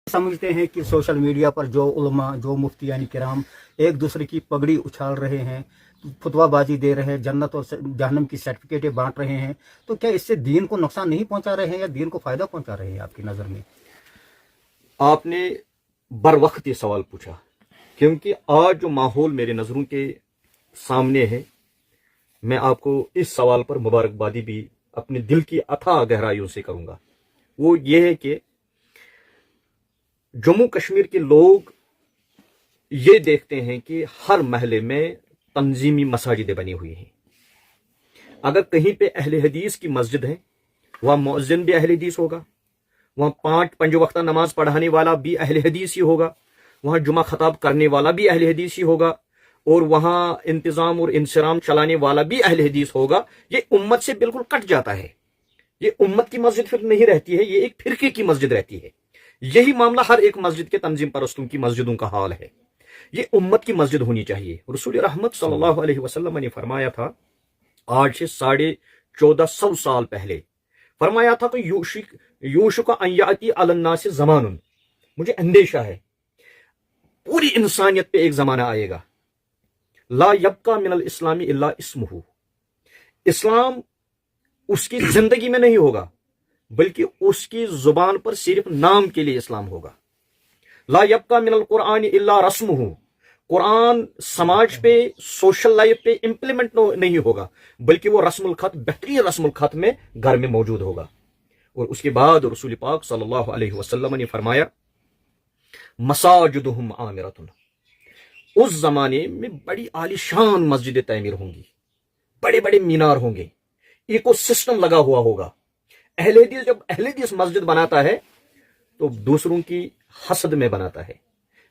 समझते हैं कि सोशल मीडिया पर जो उलमा, जो मुफ्ती यानी किराम एक दूसरे की पगड़ी उछाल रहे हैं, फतवाबाजी दे रहे हैं, जन्नत और जहन्नम की सर्टिफिकेटें बांट रहे हैं, तो क्या इससे दीन को नुकसान नहीं पहुंचा रहे हैं या दीन को फायदा पहुंचा रहे हैं आपकी नज़र में? आपने बर वक्त ये सवाल पूछा, क्योंकि आज जो माहौल मेरे नज़रों के सामने है, मैं आपको इस सवाल पर मुबारकबादी भी अपने दिल की अथाह गहराइयों से करूंगा। वो ये है कि जम्मू कश्मीर के लोग ये देखते हैं कि हर महल्ले में तंजीमी मसाजिदें बनी हुई हैं। अगर कहीं पे अहले हदीस की मस्जिद है, वहाँ मुअज्जिन भी अहले हदीस होगा, वहाँ पंज वक्त नमाज पढ़ाने वाला भी अहले हदीस ही होगा, वहाँ जुमा खताब करने वाला भी अहले हदीस ही होगा, और वहाँ इंतज़ाम और इंसराम चलाने वाला भी अहले हदीस होगा। ये उम्मत से बिल्कुल कट जाता है। ये उम्मत की मस्जिद फिर नहीं रहती है, ये एक फिरके की मस्जिद रहती है। यही मामला हर एक मस्जिद के तंजीम परस्तों की मस्जिदों का हाल है। ये उम्मत की मस्जिद होनी चाहिए। रसूल रहमत सल्लल्लाहु अलैहि वसल्लम ने फरमाया था, आज से 1450 साल पहले फरमाया था कि यूशुक अन याती अलन्नास ज़मानुन, मुझे अंदेशा है पूरी इंसानियत पे एक जमाना आएगा, ला यबका मिनल इस्लामी इल्ला इस्मुहु, इस्लाम उसकी जिंदगी में नहीं होगा बल्कि उसकी जुबान पर सिर्फ नाम के लिए इस्लाम होगा। ला यबका मिनल कुरान इल्ला रस्मुहु, कुरान समाज पे, सोशल लाइफ पे इंप्लीमेंट नहीं होगा बल्कि वो रस्मुल खत, बेहतरीन रस्मुल खत में घर में मौजूद होगा। और उसके बाद रसूल पाक सल्लल्लाहु अलैहि वसल्लम ने फरमाया, मसाजिदुहुम आमिरतुन, उस जमाने में बड़ी आलीशान मस्जिदें तामीर होंगी, बड़े बड़े मीनार होंगे, इको सिस्टम लगा हुआ होगा। अहले हदीस जब अहले हदीस मस्जिद बनाता है तो दूसरों की हसद में बनाता है।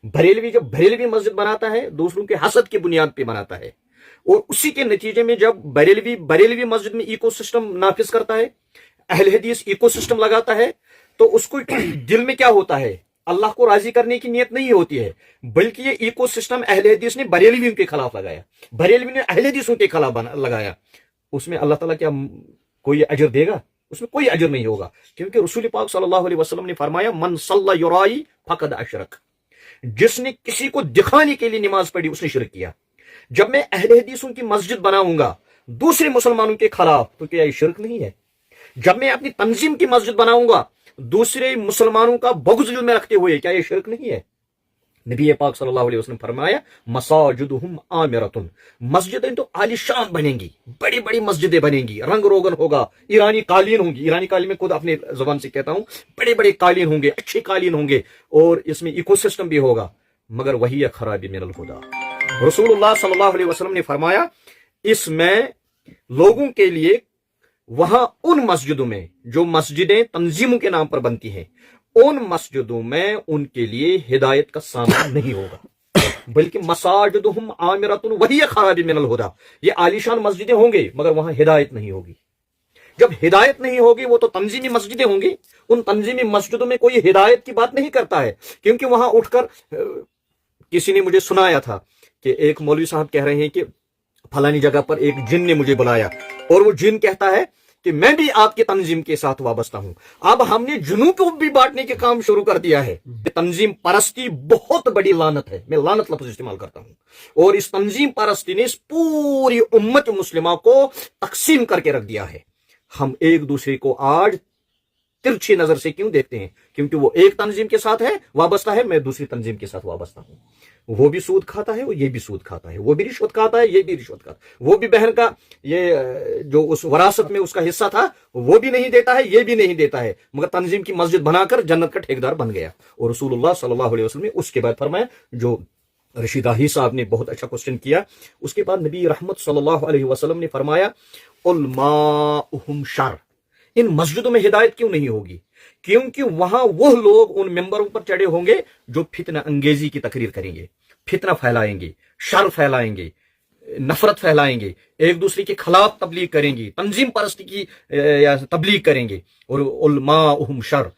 बरेलवी जब बरेलवी मस्जिद बनाता है दूसरों के हसद की बुनियाद पे बनाता है। और उसी के नतीजे में जब बरेलवी मस्जिद में इको सिस्टम नाफिज करता है, अहले हदीस इको सिस्टम लगाता है, तो उसको दिल में क्या होता है, अल्लाह को राजी करने की नीयत नहीं होती है, बल्कि ये इको सिस्टम अहले हदीस ने बरेलवियों के खिलाफ लगाया, बरेलवी ने अहले हदीसों के खिलाफ लगाया। उसमें अल्लाह ताला क्या कोई अजर देगा? उसमें कोई अजर नहीं होगा, क्योंकि रसूल पाक सल्लल्लाहु अलैहि वसल्लम ने फरमाया, मन सल्ला युराई फकद अशरक, जिसने किसी को दिखाने के लिए नमाज पढ़ी उसने शिरक किया। जब मैं अहले हदीसों की मस्जिद बनाऊंगा दूसरे मुसलमानों के खिलाफ, तो क्या ये शिरक नहीं है? जब मैं अपनी तंजीम की मस्जिद बनाऊंगा दूसरे मुसलमानों का बग़्ज़ दिल में रखते हुए, क्या ये शिरक नहीं है? नबी पाक सल्लल्लाहु अलैहि वसल्लम फरमाया, मसाजिदुहुम आमिरतुन, मस्जिदें तो आलिशान बनेंगी, बड़ी बड़ी मस्जिदें बनेंगी, रंग रोगन होगा, ईरानी कालीन होंगी, ईरानी कालीन में खुद अपने जुबान से कहता हूं, बड़े बड़े कालीन होंगे, अच्छे कालीन होंगे, और इसमें इकोसिस्टम भी होगा, मगर वही खराबी मिनल हुदा। रसूलुल्लाह सल्लल्लाहु अलैहि वसल्लम ने फरमाया, इसमें लोगों के लिए वहां उन मस्जिदों में जो मस्जिदें तंजीमों के नाम पर बनती हैं, उन मस्जिदों में उनके लिए हिदायत का सामान नहीं होगा, बल्कि मसाजिदुहुम आमिरतुन वही खराबी मिनल हुदा, ये आलीशान मस्जिदें होंगे मगर वहां हिदायत नहीं होगी। जब हिदायत नहीं होगी वो तो तंजीमी मस्जिदें होंगी, उन तंजीमी मस्जिदों में कोई हिदायत की बात नहीं करता है, क्योंकि वहां उठकर किसी ने मुझे सुनाया था कि एक मौलवी साहब कह रहे हैं कि फलानी जगह पर एक जिन ने मुझे बुलाया, और वो जिन कहता है कि मैं भी आपकी तंजीम के साथ वाबस्ता हूं। अब हमने जुनू को भी बांटने के काम शुरू कर दिया है। तंजीम परस्ती बहुत बड़ी लानत है, मैं लानत लफ्ज इस्तेमाल करता हूं, और इस तंजीम परस्ती ने इस पूरी उम्मत मुस्लिमा को तकसीम करके रख दिया है। हम एक दूसरे को आज तिरछी नजर से क्यों देखते हैं? क्योंकि वो एक तंजीम के साथ है वाबस्ता है, मैं दूसरी तंजीम के साथ वाबस्ता हूं। वो भी सूद खाता है और ये भी सूद खाता है, वो भी रिश्वत खाता है, ये भी रिश्वत खाता है, वो भी बहन का ये जो उस वरासत में उसका हिस्सा था वो भी नहीं देता है, ये भी नहीं देता है, मगर तंजीम की मस्जिद बनाकर जन्नत का ठेकेदार बन गया। और रसूलुल्लाह सल्लल्लाहु अलैहि वसल्लम ने उसके बाद फरमाया, जो रशीदाही साहब ने बहुत अच्छा क्वेश्चन किया, उसके बाद नबी रहमत सल्लल्लाहु अलैहि वसल्लम ने फरमाया, उलमाउहुम शर, इन मस्जिदों में हिदायत क्यों नहीं होगी? क्योंकि वहां वो लोग उन मेंबरों पर चढ़े होंगे जो फितना अंगेजी की तकरीर करेंगे, फितना फैलाएंगे, शर फैलाएंगे, नफरत फैलाएंगे, एक दूसरे के खिलाफ तबलीग करेंगे, तंजीम परस्ती की तबलीग करेंगे, और उलमाउहुम शर।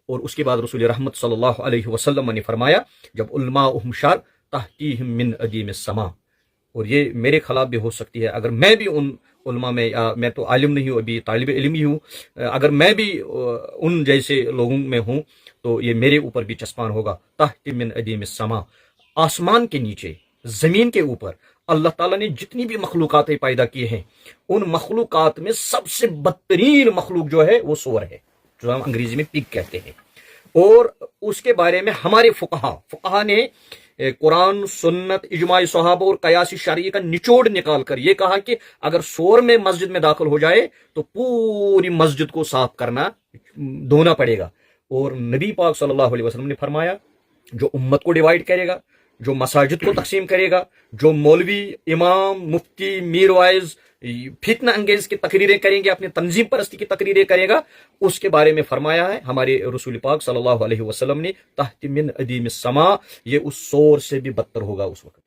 और उसके बाद रसूल रहमत सल्लल्लाहु अलैहि वसल्लम ने फरमाया, जब उलमाउहुम शर तहतीहिम मिन अदीमिस समा, और ये मेरे खिलाफ भी हो सकती है, अगर मैं भी उन उलमा में, मैं तो आलिम नहीं हूँ, अभी तालिब इल्म ही हूँ, अगर मैं भी उन जैसे लोगों में हूँ تو یہ میرے اوپر بھی چسپان ہوگا. تحت من ادیم السما، آسمان کے نیچے، زمین کے اوپر اللہ تعالیٰ نے جتنی بھی مخلوقات پیدا کی ہیں، ان مخلوقات میں سب سے بدترین مخلوق جو ہے وہ سور ہے، جو ہم انگریزی میں پگ کہتے ہیں. اور اس کے بارے میں ہمارے فقہا نے قرآن، سنت، اجماع صحابہ اور قیاس شرعی کا نچوڑ نکال کر یہ کہا کہ اگر سور میں مسجد میں داخل ہو جائے تو پوری مسجد کو صاف کرنا، دھونا پڑے گا. اور نبی پاک صلی اللہ علیہ وسلم نے فرمایا جو امت کو ڈیوائیڈ کرے گا، جو مساجد کو تقسیم کرے گا، جو مولوی، امام، مفتی، میر وائز فتنہ انگیز کی تقریریں کریں گے، اپنے تنظیم پرستی کی تقریریں کرے گا، اس کے بارے میں فرمایا ہے ہمارے رسول پاک صلی اللہ علیہ وسلم نے تحت من ادیم السما، یہ اس سور سے بھی بدتر ہوگا اس وقت.